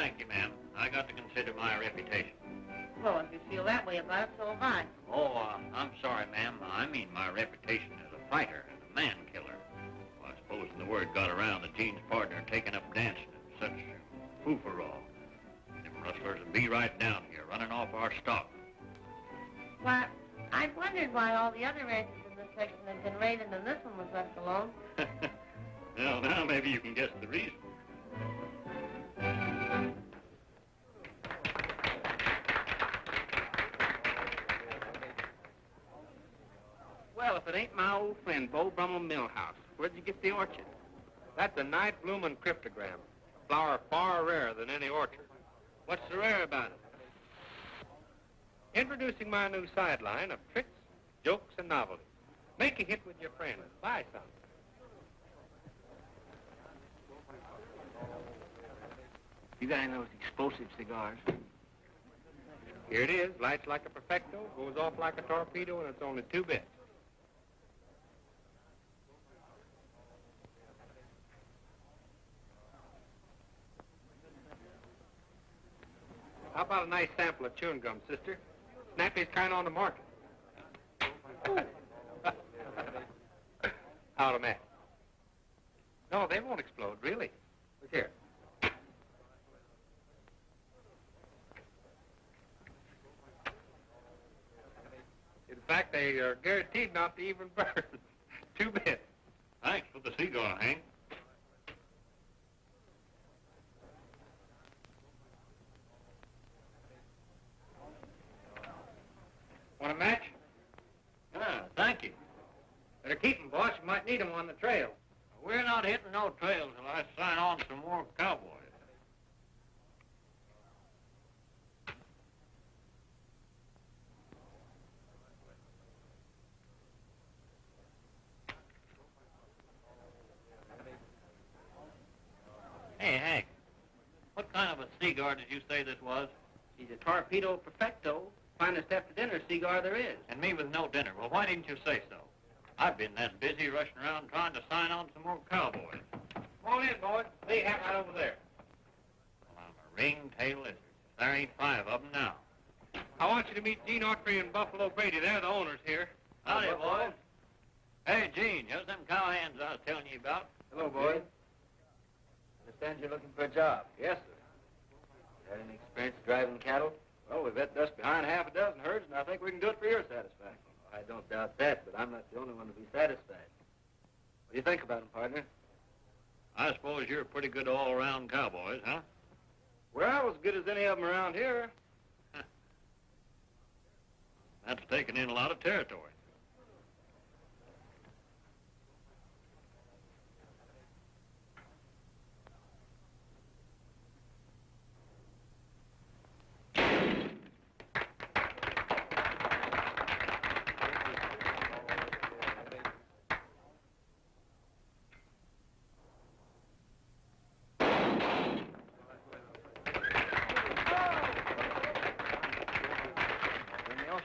thank you, ma'am. I got to consider my reputation. Well, if you feel that way about it, so have I. Oh, I'm sorry, ma'am. I mean my reputation as a fighter and a man killer. Well, I suppose the word got around that Gene's partner taking up dancing and such foofarall. Them rustlers would be right down here, running off our stock. Why, I wondered why all the other ranches in this section had been raided and this one was left alone. Well, now maybe you can guess the reason. Well, if it ain't my old friend, Bo Brummel Millhouse, where'd you get the orchid? That's a night-blooming cryptogram, a flower far rarer than any orchard. What's so rare about it? Introducing my new sideline of tricks, jokes, and novelty. Make a hit with your friends. Buy some. You got any of those explosive cigars? Here it is. Lights like a perfecto, goes off like a torpedo, and it's only 2 bits. How about a nice sample of chewing gum, sister? Snappy's kind of on the market. Out of match. No, they won't explode, really. Look here. In fact, they are guaranteed not to even burn. 2 bits. Thanks for the cigar, Hank. Want a match? Thank you. Better keep 'em, boss. You might need 'em on the trail. We're not hitting no trails till I sign on some more cowboys. Hey, Hank, what kind of a cigar did you say this was? He's a torpedo perfecto, finest after-dinner cigar there is. And me with no dinner. Well, why didn't you say so? I've been that busy rushing around trying to sign on some more cowboys. Come on in, boys. They have right over there. Well, I'm a ring-tail lizard. There ain't 5 of them now. I want you to meet Gene Autry and Buffalo Brady. They're the owners here. Howdy, boys. Hey, Gene, here's them cowhands I was telling you about. Hello, boys. Understand you're looking for a job. Yes, sir. Got any experience driving cattle? Well, we've had dust behind half a dozen herds, and I think we can do it for your satisfaction. I don't doubt that, but I'm not the only one to be satisfied. What do you think about him, partner? I suppose you're pretty good all-around cowboys, huh? Well, as good as any of them around here. That's taking in a lot of territory.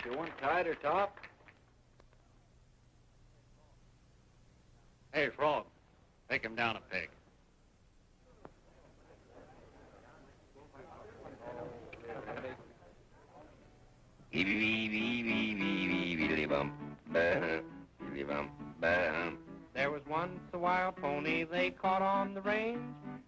You want tied or top? Hey, Frog, take him down a peg. There was once a wild pony they caught on the range.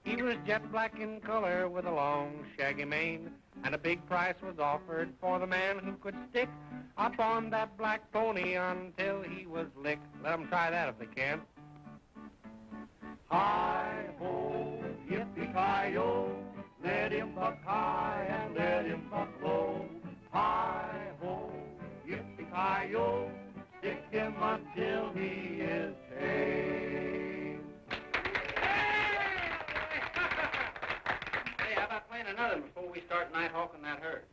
He was jet black in color with a long, shaggy mane. And a big price was offered for the man who could stick up on that black pony until he was licked. Let 'em try that if they can. Hi-ho, yippee-ki-yo, let him buck high and let him buck low. Hi-ho, yippee-ki-yo, stick him until he is tame. Hey, how about playing another one before we start night hawking that herd?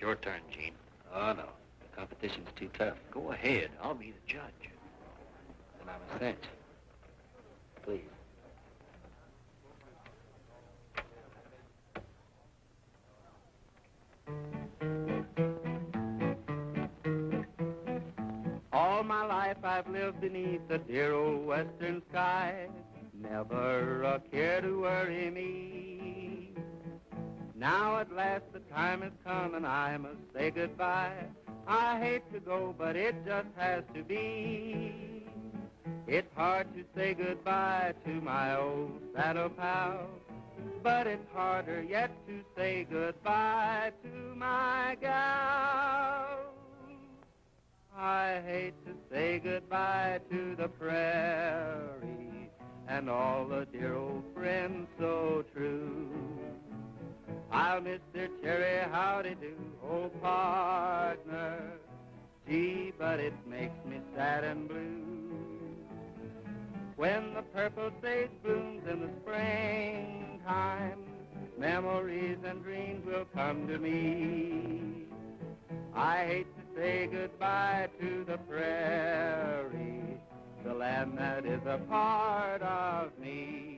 your turn, Gene. Oh, no. The competition's too tough. Go ahead. I'll be the judge. Then I'm a cinch. Please. All my life I've lived beneath the dear old western sky, never a care to worry me. Now at last the time has come and I must say goodbye. I hate to go, but it just has to be. It's hard to say goodbye to my old saddle pal, but it's harder yet to say goodbye to my gal. I hate to say goodbye to the prairie and all the dear old friends so true. I'll miss their cherry howdy-do, old partner. Gee, but it makes me sad and blue. When the purple sage blooms in the springtime, memories and dreams will come to me. I hate to say goodbye to the prairie, the land that is a part of me.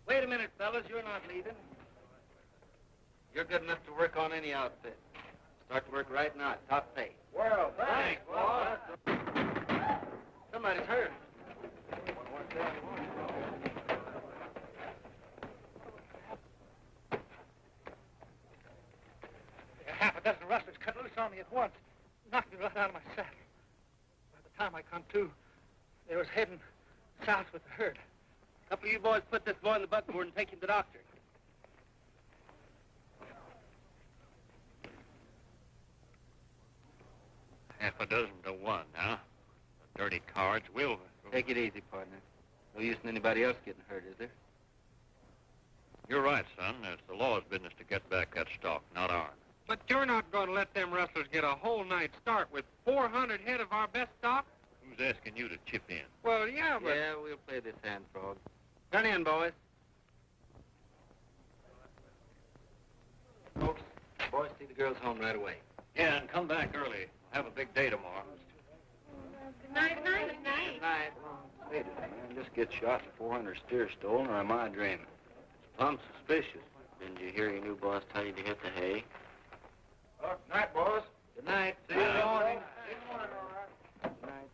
Wait a minute, fellas. You're not leaving. You're good enough to work on any outfit. Start to work right now at top pay. Well, thanks, boss. Somebody's hurt. Half a dozen rustlers cut loose on me at once, knocked me right out of my saddle. By the time I come to, they was heading south with the herd. A couple of you boys put this boy in the buckboard and take him to the doctor. Half a dozen to one, huh? The dirty cards will. Take it easy, partner. No use in anybody else getting hurt, is there? You're right, son. It's the law's business to get back that stock, not ours. But you're not going to let them rustlers get a whole night's start with 400 head of our best stock? Who's asking you to chip in? Well, yeah, but... Yeah, we'll play this hand, Frog. Turn in, boys. Folks, boys, see the girls home right away. Yeah, and come back early. We'll have a big day tomorrow. Good night, night, night. Night. Hey, did a man just get shot and 400 steers stolen, or am I dreaming? It's plumb suspicious. Didn't you hear your new boss tell you to hit the hay? Well, good night, boss. Good night. See you in the morning. Good night.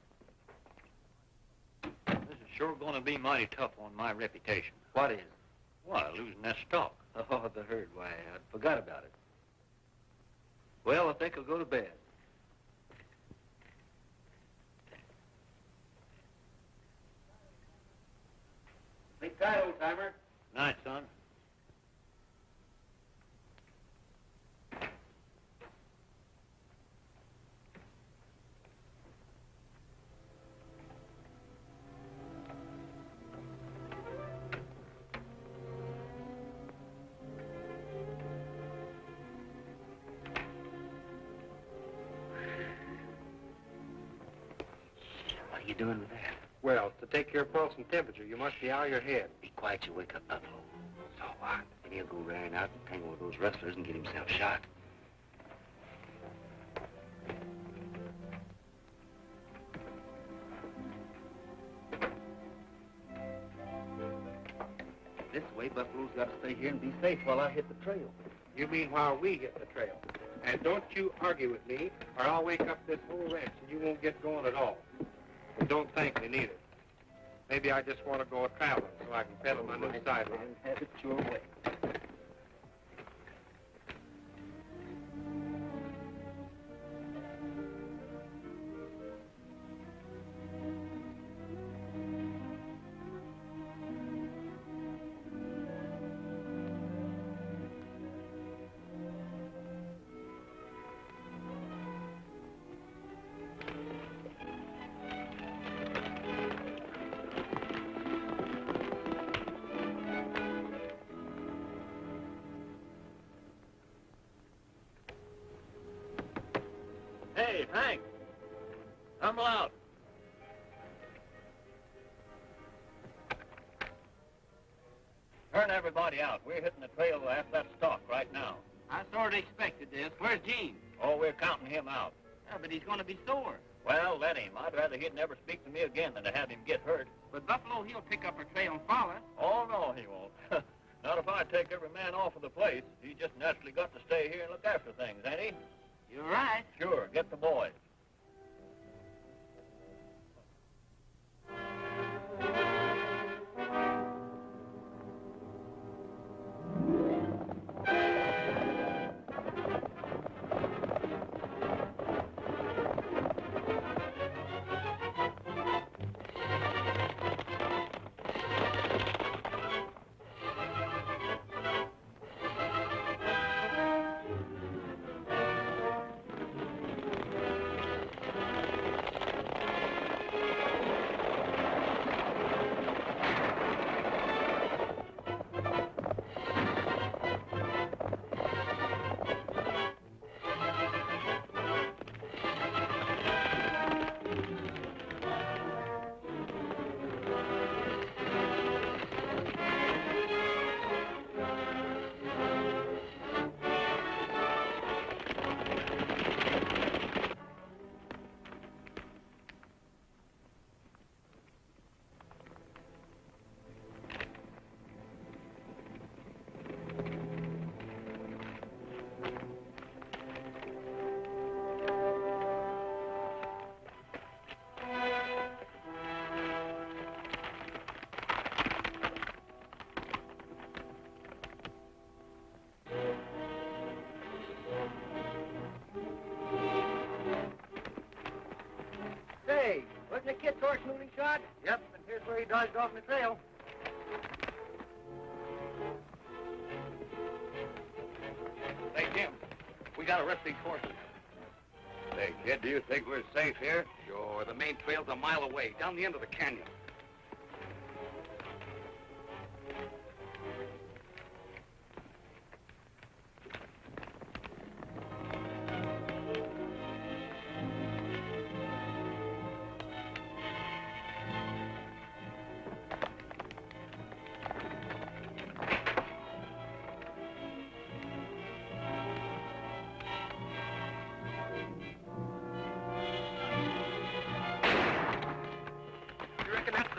This is sure going to be mighty tough on my reputation. What is? Why, losing that stock. Oh, the herd. Why, I forgot about it. Well, I think I'll go to bed. Sleep tight, old-timer. Night, son. What are you doing with that? Well, to take your pulse and temperature, you must be out of your head. Be quiet, you wake up Buffalo. So what? Then he'll go raring out and tangle with those rustlers and get himself shot. This way, Buffalo's got to stay here and be safe while I hit the trail. You mean while we hit the trail. And don't you argue with me, or I'll wake up this whole ranch and you won't get going at all. And don't thank me neither. Maybe I just want to go a-traveling so I can pedal my new sideline. Have it your way. Hank. Tumble out. Turn everybody out. We're hitting the trail after that stalk right now. I sort of expected this. Where's Gene? Oh, we're counting him out. Yeah, but he's going to be sore. Well, let him. I'd rather he'd never speak to me again than to have him get hurt. But Buffalo, he'll pick up our trail and follow us. Oh, no, he won't. Not if I take every man off of the place. He just naturally got to stay here and look after things, ain't he? You're right. Sure. Get the boys. Hey, wasn't the kid's horse shooting shot? Yep, and here's where he dodged off the trail. Hey, Jim, we gotta rest these horses. Say, kid, do you think we're safe here? Sure, the main trail's a mile away, down the end of the canyon.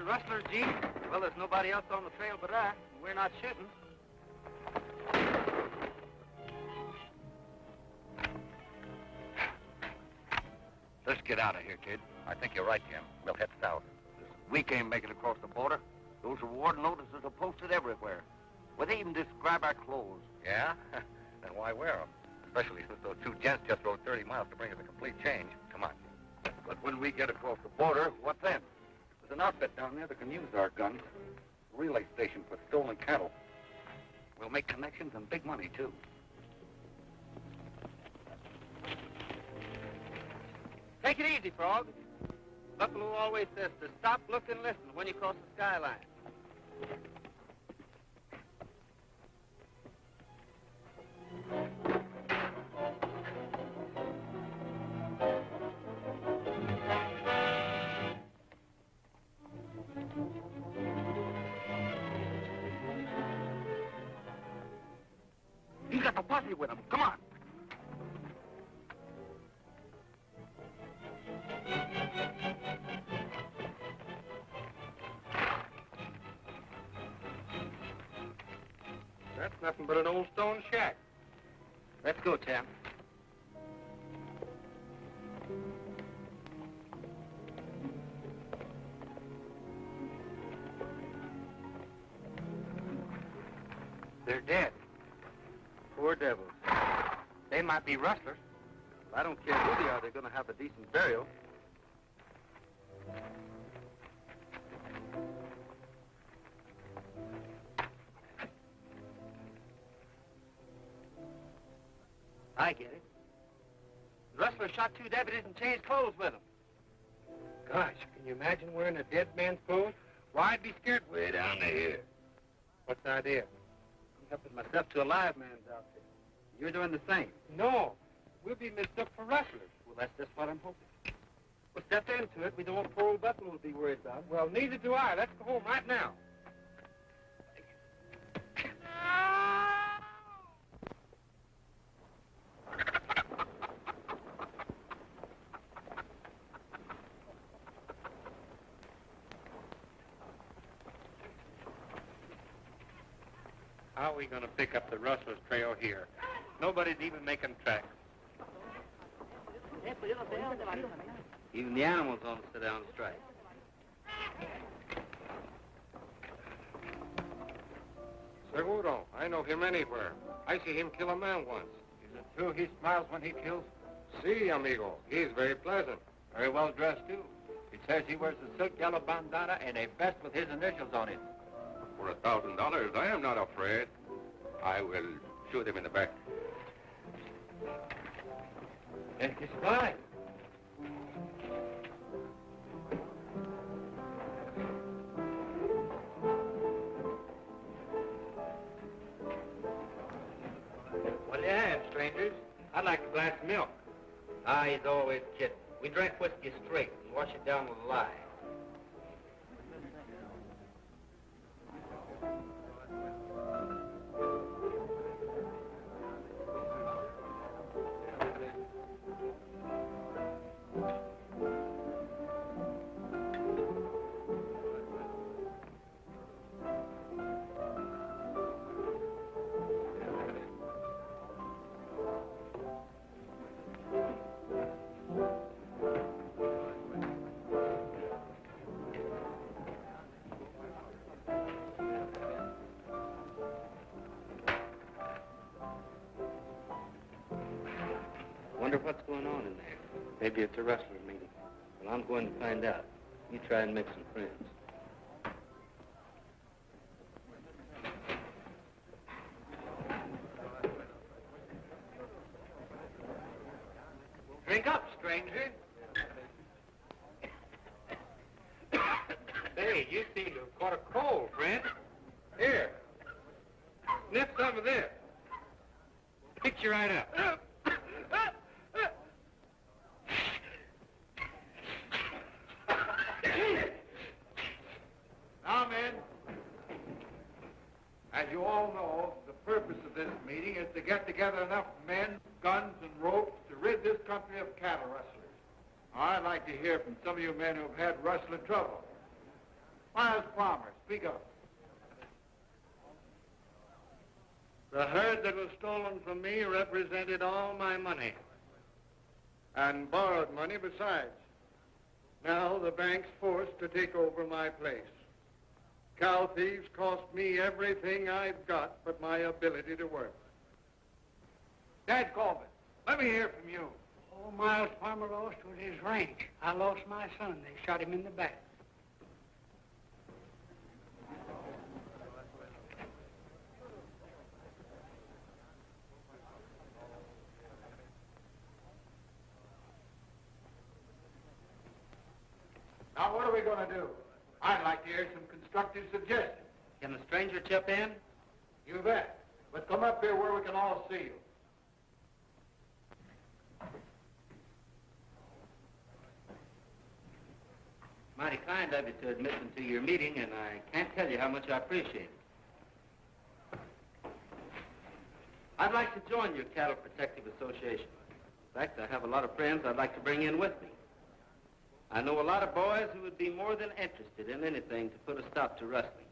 Rustlers, Gene? Well, there's nobody else on the trail but us. We're not shooting. Let's get out of here, kid. I think you're right, Jim. We'll head south. We can't make it across the border. Those reward notices are posted everywhere. Well, they even describe our clothes. Yeah? Then why wear them? Especially since those two gents just rode 30 miles to bring us a complete change. Come on. But when we get across the border, what then? There's an outfit down there that can use our guns. A relay station for stolen cattle. We'll make connections and big money, too. Take it easy, Frog. Buffalo always says to stop, look, and listen when you cross the skyline. He's got the posse with him. Come on. That's nothing but an old stone shack. Let's go, Tim. They're dead. Poor devils. They might be rustlers. I don't care who they are. They're going to have a decent burial. I get it. The rustler shot two deputies and changed clothes with them. Gosh, can you imagine wearing a dead man's clothes? Why, I'd be scared way down to here. What's the idea? I'm helping myself to a live man's outfit. You're doing the same. No. we'll be mistook for rustlers. Well, that's just what I'm hoping. Well, step into it. We don't want poor old Buffalo to be worried about. Well, neither do I. Let's go home right now. How are we going to pick up the rustlers' trail here? Nobody's even making tracks. Even the animals ought to sit down and strike. Seguro. I know him anywhere. I see him kill a man once. Is it true he smiles when he kills? Si, amigo. He's very pleasant. Very well dressed, too. He says he wears a silk yellow bandana and a vest with his initials on it. For $1,000, I am not afraid. I will shoot him in the back. And he's fine. What do you have, strangers? I'd like a glass of milk. Ah, he's always kidding. We drank whiskey straight and wash it down with a lie. Wonder what's going on in there. Maybe it's a wrestler meeting. Well, I'm going to find out. You try and make some friends. Drink up, stranger. Say, you seem to have caught a cold, friend. Here. Sniff some of this. Fix you right up. Now, men, as you all know, the purpose of this meeting is to get together enough men, guns, and ropes to rid this country of cattle rustlers. Now, I'd like to hear from some of you men who've had rustling trouble. Miles Palmer, speak up. The herd that was stolen from me represented all my money. And borrowed money besides. Now the bank's forced to take over my place. Cow thieves cost me everything I've got but my ability to work. Dad Coleman, let me hear from you. Oh, Miles Palmer lost was his ranch. I lost my son. They shot him in the back. Now, what are we going to do? I'd like to hear some constructive suggestions. Can the stranger chip in? You bet. But come up here where we can all see you. Mighty kind of you to admit me to your meeting, and I can't tell you how much I appreciate it. I'd like to join your Cattle Protective Association. In fact, I have a lot of friends I'd like to bring in with me. I know a lot of boys who would be more than interested in anything to put a stop to rustling.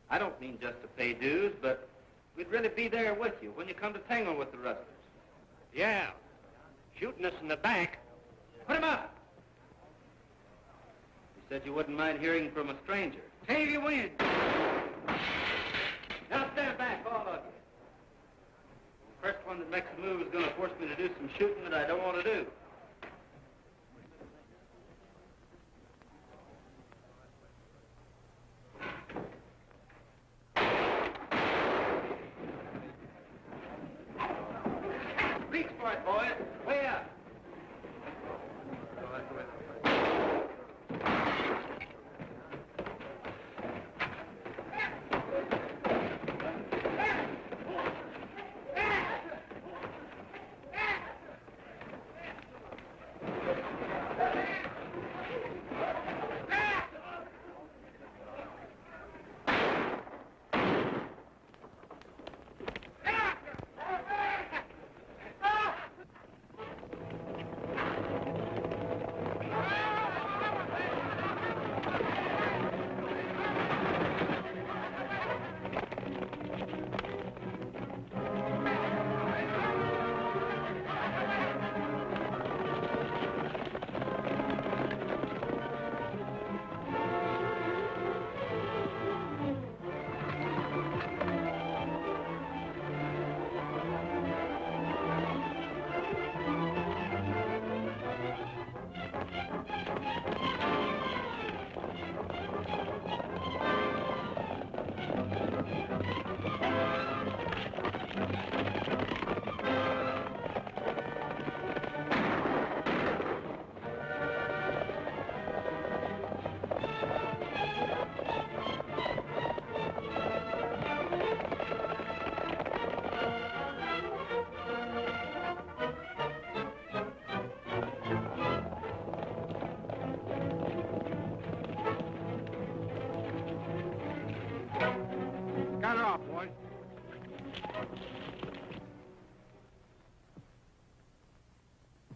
I don't mean just to pay dues, but we'd really be there with you when you come to tangle with the rustlers. Yeah. Shooting us in the back. Put him up! You said you wouldn't mind hearing from a stranger. Save your wind. Now stand back, all of you. The first one that makes a move is going to force me to do some shooting that I don't want to do. Reach for it, boys. Way up.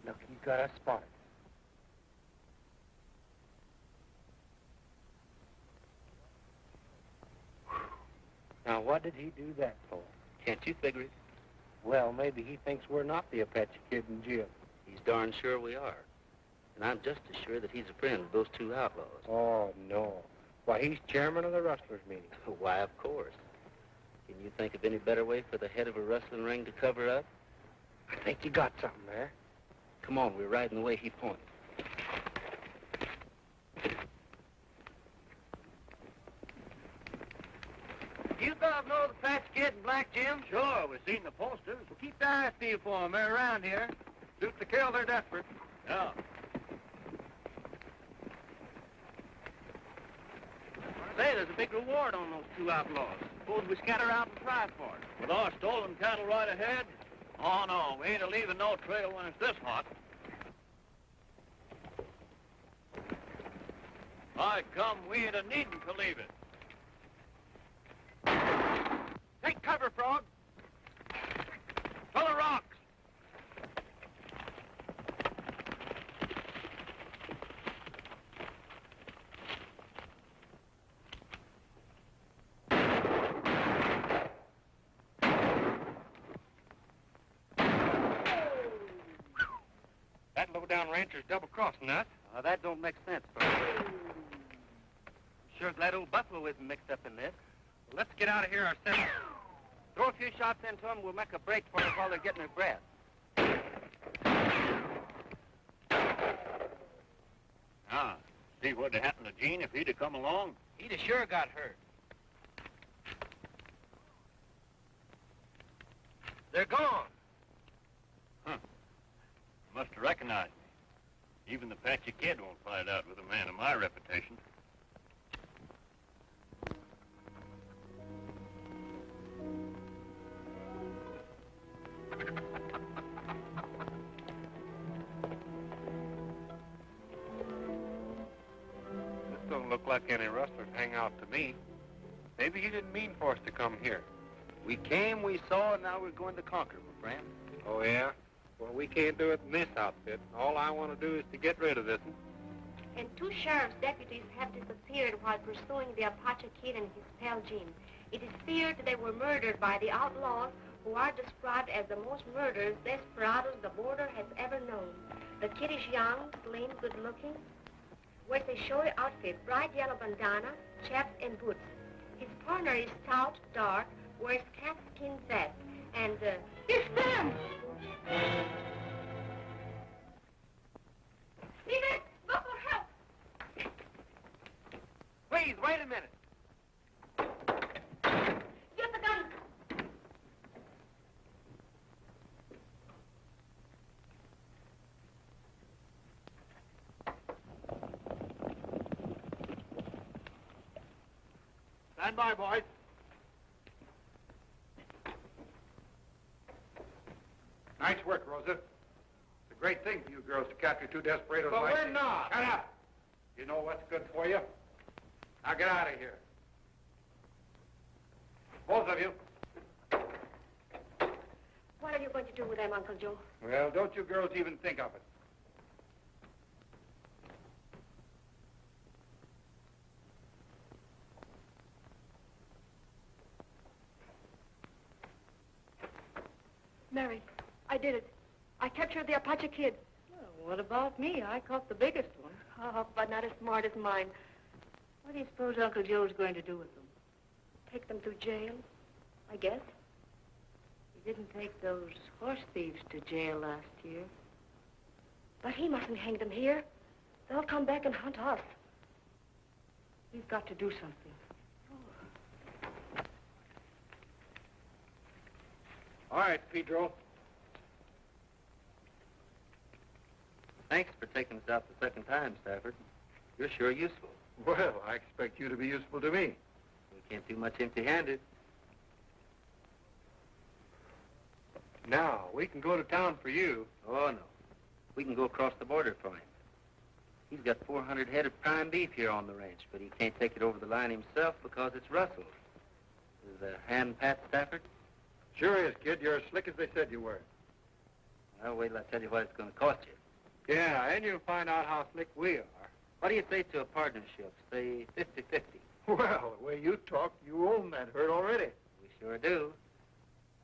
Look, he's got us spotted. Now, what did he do that for? Can't you figure it? Well, maybe he thinks we're not the Apache Kid and Jim. He's darn sure we are. And I'm just as sure that he's a friend of those two outlaws. Oh, no. Why, he's chairman of the rustlers' meeting. Why, of course. Can you think of any better way for the head of a wrestling ring to cover up? I think you got something there. Come on, we're riding the way he points. You guys know the Patch Kid and Black Jim? Sure, we've seen the posters. We'll keep the eyes peeled for them. They're around here. Suit to kill, they're desperate. Yeah. Say, there's a big reward on those two outlaws. Suppose we scatter out and try for it. With our stolen cattle right ahead? Oh, no, we ain't a-leaving no trail when it's this hot. By come, we ain't a-needing to leave it. Take cover, Frog. Full of rocks. That low-down rancher's double-crossing us. That don't make sense, Frog. Sure glad old Buffalo isn't mixed up in this. Let's get out of here ourselves. Throw a few shots into them, we'll make a break for them while they're getting their breath. Ah, see what'd have happened to Gene if he'd have come along? He'd have sure got hurt. They're gone. Huh. Must have recognized me. Even the Patchy Kid won't fight out with a man of my reputation. This don't look like any rustler's hangout to me. Maybe he didn't mean for us to come here. We came, we saw, and now we're going to conquer, my friend. Oh, yeah? Well, we can't do it in this outfit. All I want to do is to get rid of this one. And two sheriff's deputies have disappeared while pursuing the Apache Kid and his pal Jim. It is feared they were murdered by the outlaws who are described as the most murderous desperados the border has ever known. The kid is young, slim, good-looking, wears a showy outfit, bright yellow bandana, chaps, and boots. His partner is stout, dark, wears calfskin vest, and, it's them! Stephen, look for help! Please, wait a minute. Get the gun! Stand by, boys. Nice work, Rosa. It's a great thing for you girls to capture two desperados But like we're these. not. Shut up. You know what's good for you. Now get out of here. Both of you. What are you going to do with them, Uncle Joe? Well, don't you girls even think of it. Mary, I did it. I captured the Apache Kid. Well, what about me? I caught the biggest one. Oh, but not as smart as mine. What do you suppose Uncle Joe's going to do with them? Take them to jail, I guess. He didn't take those horse thieves to jail last year. But he mustn't hang them here. They'll come back and hunt us. We've got to do something. All right, Pedro. Thanks for taking us out the second time, Stafford. You're sure useful. Well, I expect you to be useful to me. We can't do much empty-handed. Now, we can go to town for you. Oh, no. We can go across the border for him. He's got 400 head of prime beef here on the ranch, but he can't take it over the line himself because it's rustled. Is the hand pat, Stafford? Sure is, kid. You're as slick as they said you were. Well, wait till I tell you what it's going to cost you. Yeah, and you'll find out how slick we are. What do you say to a partnership? Say 50-50. Well, the way you talk, you own that herd already. We sure do.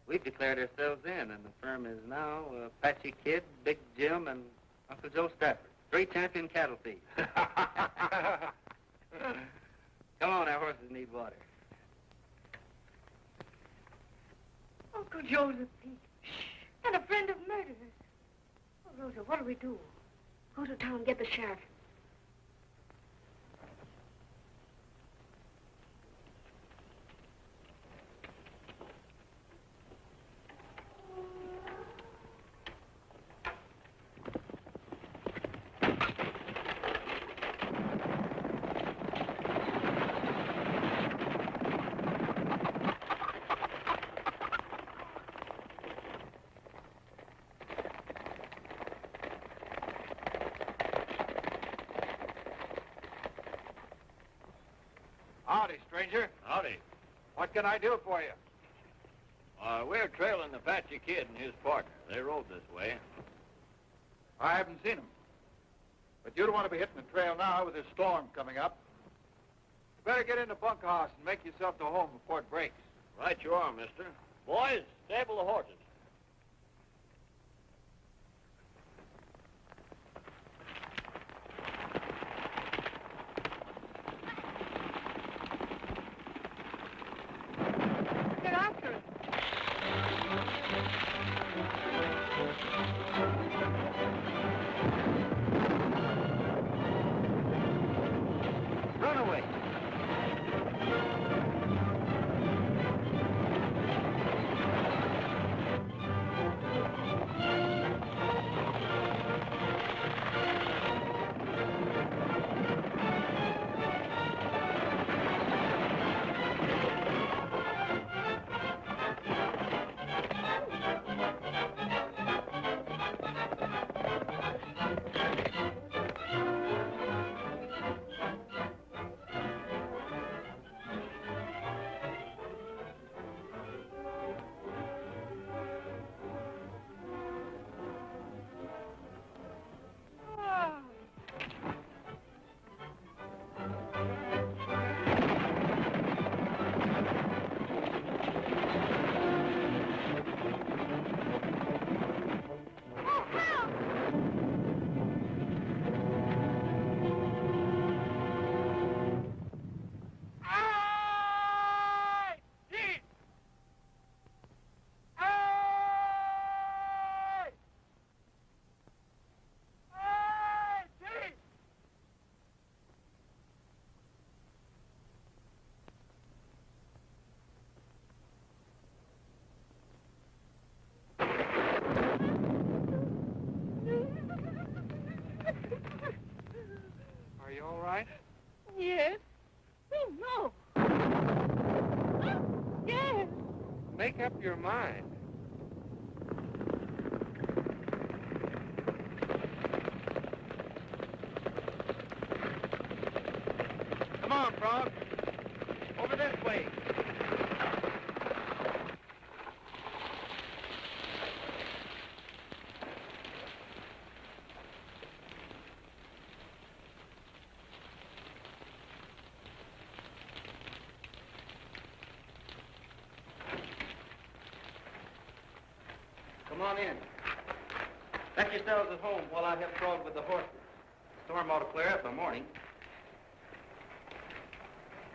We've declared ourselves in, and the firm is now Apache Kid, Big Jim, and Uncle Joe Stafford. 3 champion cattle thieves. Come on, our horses need water. Uncle Joe's a thief. And a friend of murderers. Oh, Rosa, what do we do? Go to town and get the sheriff. Howdy, stranger. Howdy. What can I do for you? We're trailing the Apache Kid and his partner. They rode this way. I haven't seen him. But you don't want to be hitting the trail now with this storm coming up. You better get in the bunkhouse and make yourself to home before it breaks. Right you are, mister. Boys, stable the horses. Get after it. Run away. Are you all right? Yes. Oh, no. Yes. Make up your mind. Come on, Frog. Over this way. Come on in. Let yourselves at home while I help Frog with the horses. The storm ought to clear up by morning.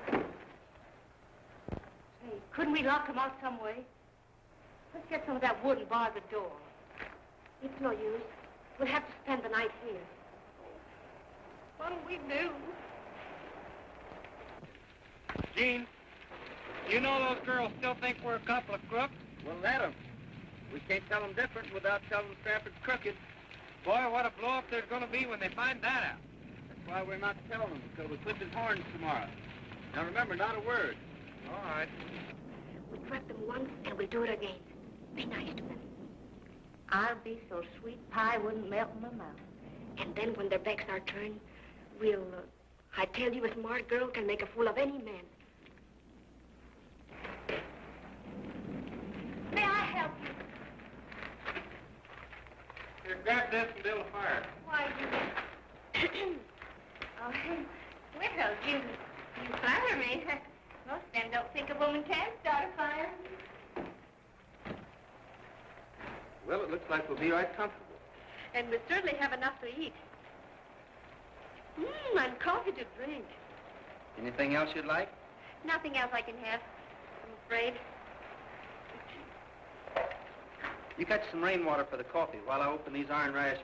Hey, couldn't we lock him out some way? Let's get some of that wood and bar the door. It's no use. We'll have to spend the night here. What'll we do? Gene, you know those girls still think we're a couple of crooks? Well, let 'em. We can't tell them different without telling them Stafford's crooked. Boy, what a blow-up there's going to be when they find that out. That's why we're not telling them until we clip his horns tomorrow. Now remember, not a word. All right. We'll threat them once and we'll do it again. Be nice to them. I'll be so sweet pie wouldn't melt in my mouth. And then when their backs are turned, we'll, I tell you, a smart girl can make a fool of any man. May I help you? Here, grab this and build a fire. Why, you... oh, well, you flatter me. Most men don't think a woman can start a fire. Well, it looks like we'll be right comfortable. And we certainly have enough to eat. And coffee to drink. Anything else you'd like? Nothing else I can have, I'm afraid. You catch some rainwater for the coffee while I open these iron rations.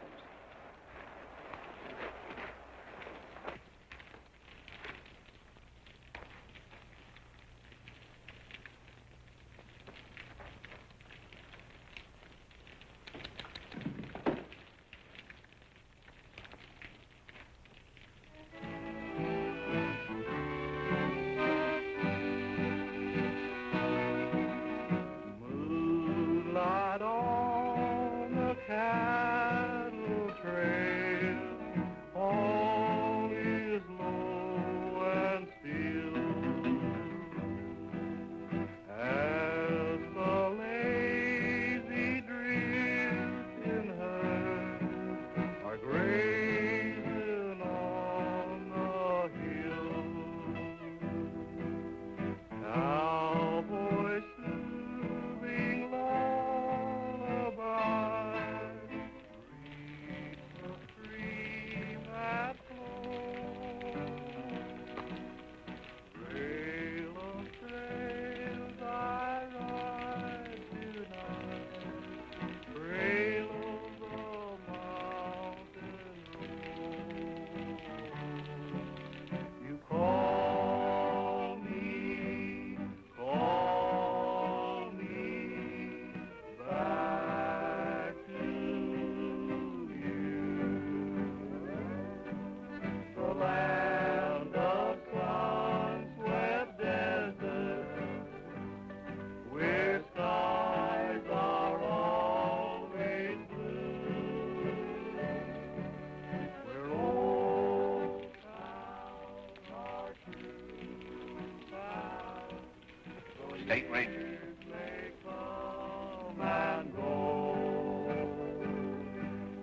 State Ranger.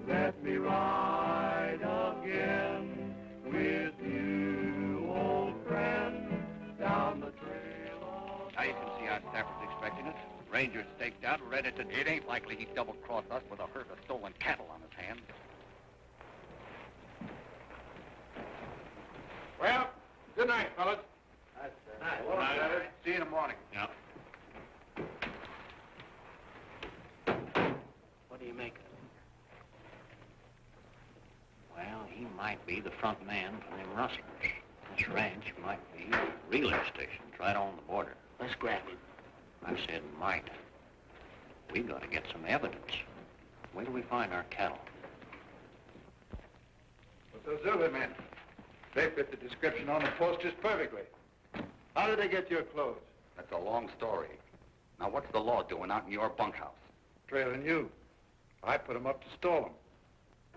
Let me ride again with you, old friend, down the trail of... Now you can see our staffer's expecting us. Ranger's staked out, ready to... It ain't likely he'd double-cross us with a herd of stolen cattle on his hands. Well, good night, fellas. Good night. See you in the morning. Yeah. What do you make of it? Well, he might be the front man for them rustlers. This ranch might be a relay station right on the border. Let's grab him. I said might. We got to get some evidence. Where do we find our cattle? But those other men, they fit the description on the posters perfectly. How did they get your clothes? That's a long story. Now, what's the law doing out in your bunkhouse? Trailing you. I put them up to stall them.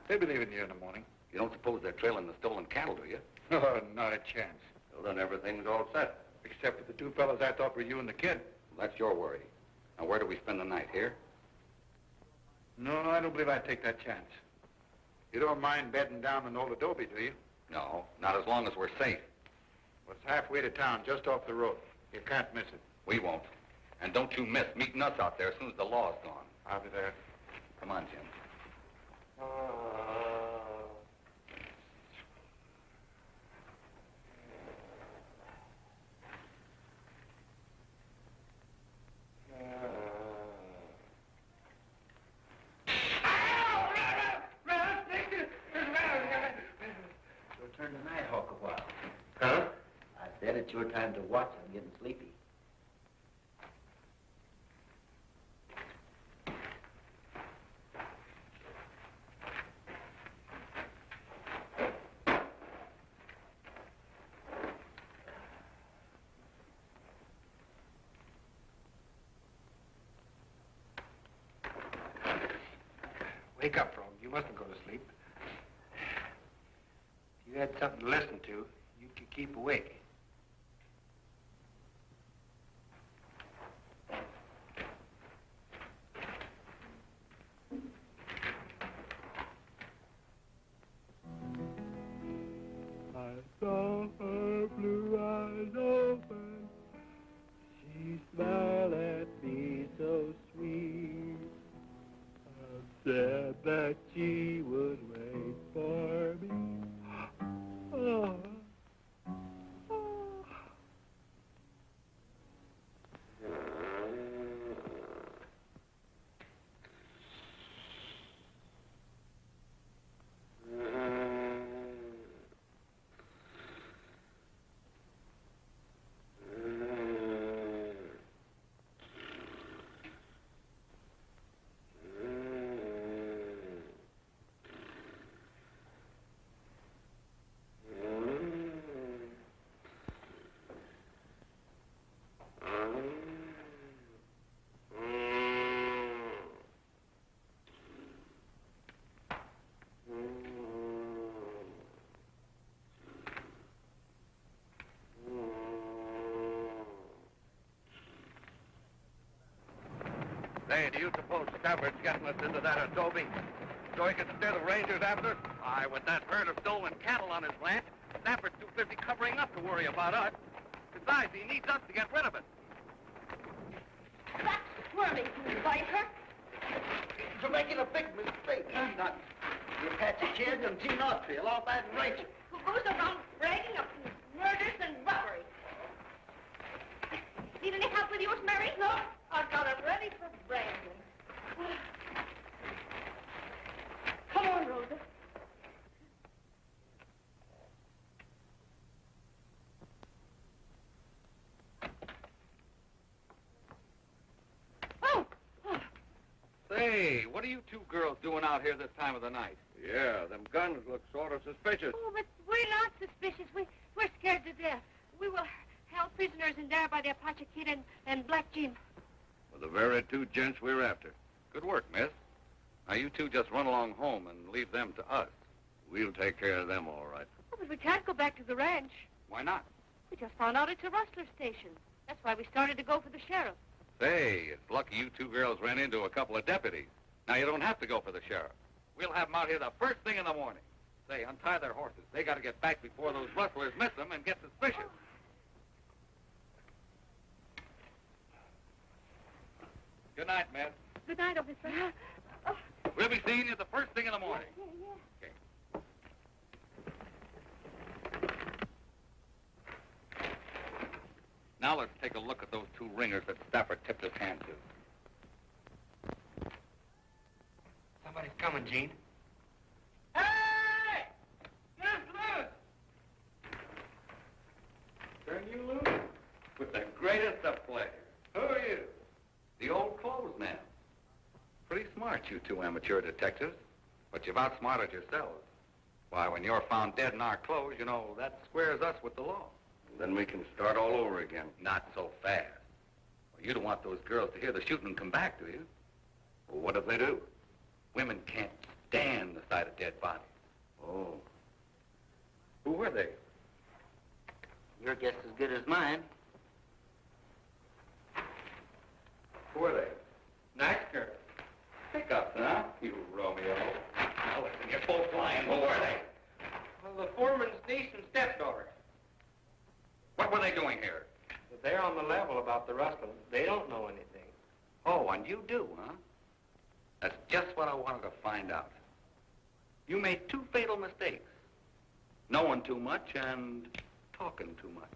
They believe in you in the morning. You don't suppose they're trailing the stolen cattle, do you? Oh, not a chance. Well, then everything's all set. Except for the two fellas I thought were you and the kid. Well, that's your worry. Now, where do we spend the night? Here? No, I don't believe I'd take that chance. You don't mind bedding down in old adobe, do you? No, not as long as we're safe. Well, it's halfway to town, just off the road. You can't miss it. We won't. And don't you miss meeting us out there as soon as the law's gone. I'll be there. Come on, Jim. Turn the night hawk a while. Huh? I said it's your time to watch. I'm getting sleepy. Wake up, Frog. You mustn't go to sleep. If you had something to listen to, you could keep awake. said that she would wait for me. Oh. Say, do you suppose Stafford's getting us into that adobe so he can steer the Rangers after us? Aye, with that herd of stolen cattle on his ranch, Stafford's too busy covering up to worry about us. Besides, he needs us to get rid of it. Stop squirming, you viper. You're making a big mistake. Not you patch a kid and Gene Austria off that Rachel. Who goes around bragging of murders and robbery. Need any help with yours, Mary? No, I've got it ready for Brandon. Come on, Rosa. Say, what are you two girls doing out here this time of the night? Yeah, them guns look sort of suspicious. Oh, but we're not suspicious. We're scared to death. We were held prisoners in there by the Apoie kid and Black Jim. Well, the very two gents we're after. Good work, miss. Now, you two just run along home and leave them to us. We'll take care of them all right. Oh, but we can't go back to the ranch. Why not? We just found out it's a rustler station. That's why we started to go for the sheriff. Say, it's lucky you two girls ran into a couple of deputies. Now, you don't have to go for the sheriff. We'll have them out here the first thing in the morning. Say, untie their horses. They got to get back before those rustlers miss them and get suspicious. Good night, miss. Good night, officer. Oh. We'll be seeing you the first thing in the morning. Yeah. Okay. Now let's take a look at those two ringers that Stafford tipped his hand to. Somebody's coming, Gene. Hey! Get loose! Turn you loose? With the greatest of pleasure. Who are you? The old clothes man. Pretty smart, you two amateur detectives. But you've outsmarted yourselves. Why, when you're found dead in our clothes, you know, that squares us with the law. Then we can start all over again. Not so fast. Well, you don't want those girls to hear the shooting and come back, do you? Well, what if they do? Women can't stand the sight of dead bodies. Oh. Who were they? Your guess as good as mine. Who are they? Nice girl. Pickups, huh? You Romeo. Now listen, you're both lying. Who were they? Well, the foreman's niece and stepdaughter. What were they doing here? But they're on the level about the rustling. They don't know anything. Oh, and you do, huh? That's just what I wanted to find out. You made two fatal mistakes. Knowing too much and talking too much.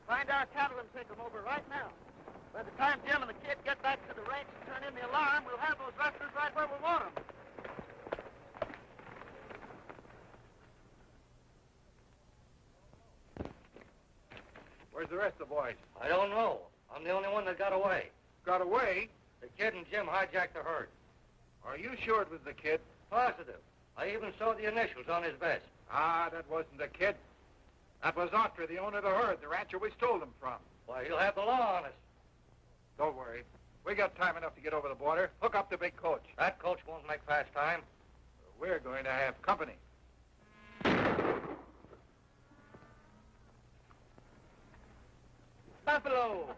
Find our cattle and take them over right now. By the time Jim and the kid get back the rest of the boys? I don't know. I'm the only one that got away. Got away? The kid and Jim hijacked the herd. Are you sure it was the kid? Positive. I even saw the initials on his vest. Ah, that wasn't the kid. That was Otter, the owner of the herd, the rancher we stole them from. Why, he'll have the law on us. Don't worry. We got time enough to get over the border. Hook up the big coach. That coach won't make fast time. We're going to have company. Buffalo!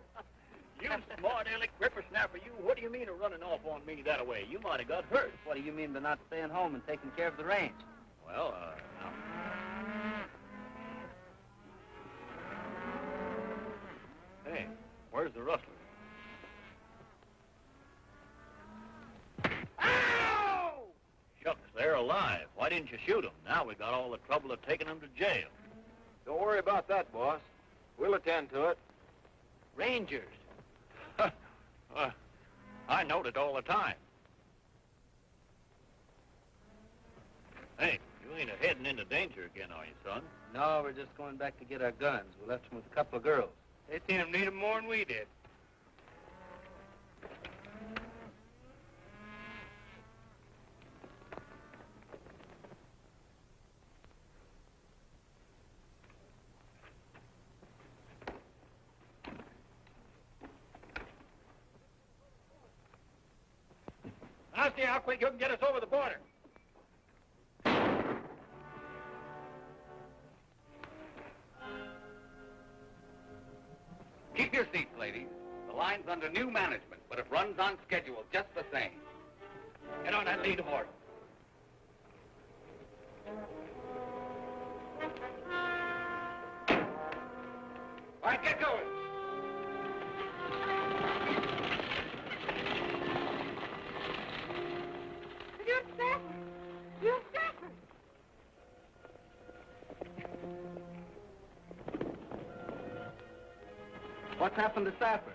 You smart aleck whippersnapper, you. What do you mean of running off on me that way? You might have got hurt. What do you mean by not staying home and taking care of the range? Well, now. Hey, where's the rustler? Ow! Shucks, they're alive. Why didn't you shoot them? Now we got all the trouble of taking them to jail. Don't worry about that, boss. We'll attend to it. Rangers. I note it all the time. Hey, you ain't heading into danger again, are you, son? No, we're just going back to get our guns. We left them with a couple of girls. They seem to need them more than we did. I'll see how quick you can get us over the border. Keep your seats, ladies. The line's under new management, but it runs on schedule just the same. Get on that lead horse. All right, get going. You're Stafford. You're Stafford. What's happened to Safford?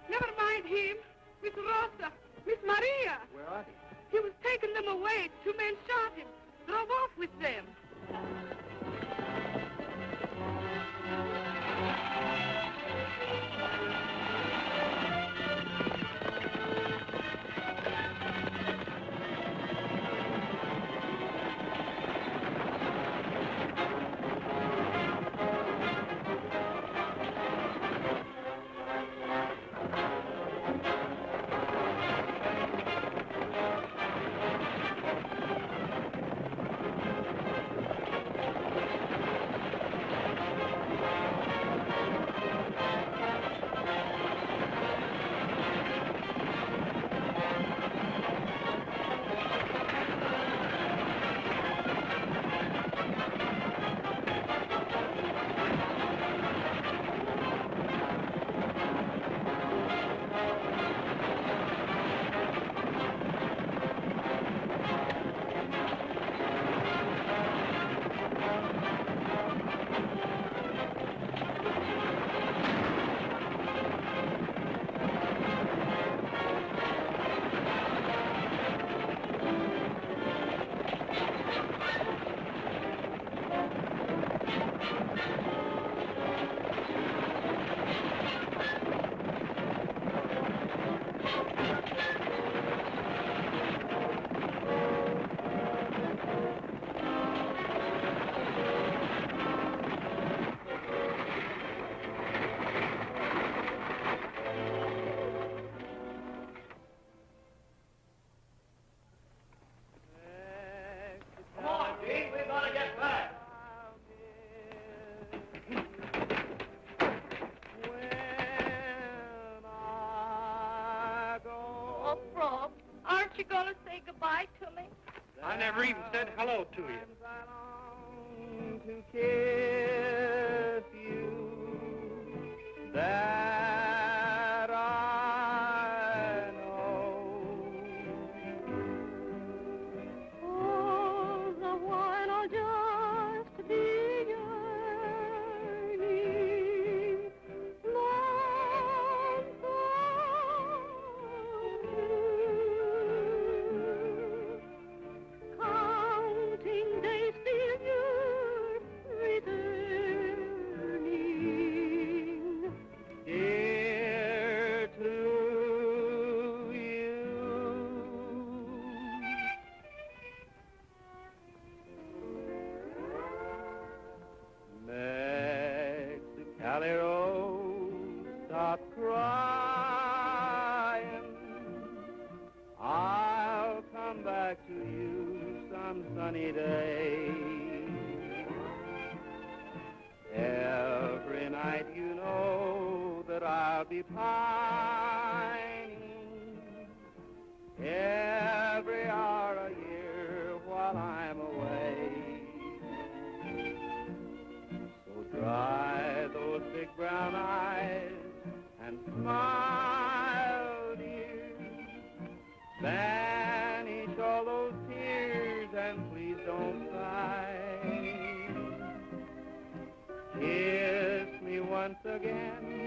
Never mind him. Miss Rosa. Miss Maria. Where are they? He was taking them away. 2 men shot him. Drove off with them. You gonna say goodbye to me? I never even said hello to you. To kiss you, that I know. Oh, the while I'll just be yearning, counting days till you're returning. back to you some sunny day. Every night you know that I'll be pining. Every hour a year while I'm away. So dry those big brown eyes and smile, dear. Banish all those tears and please don't cry. Kiss me once again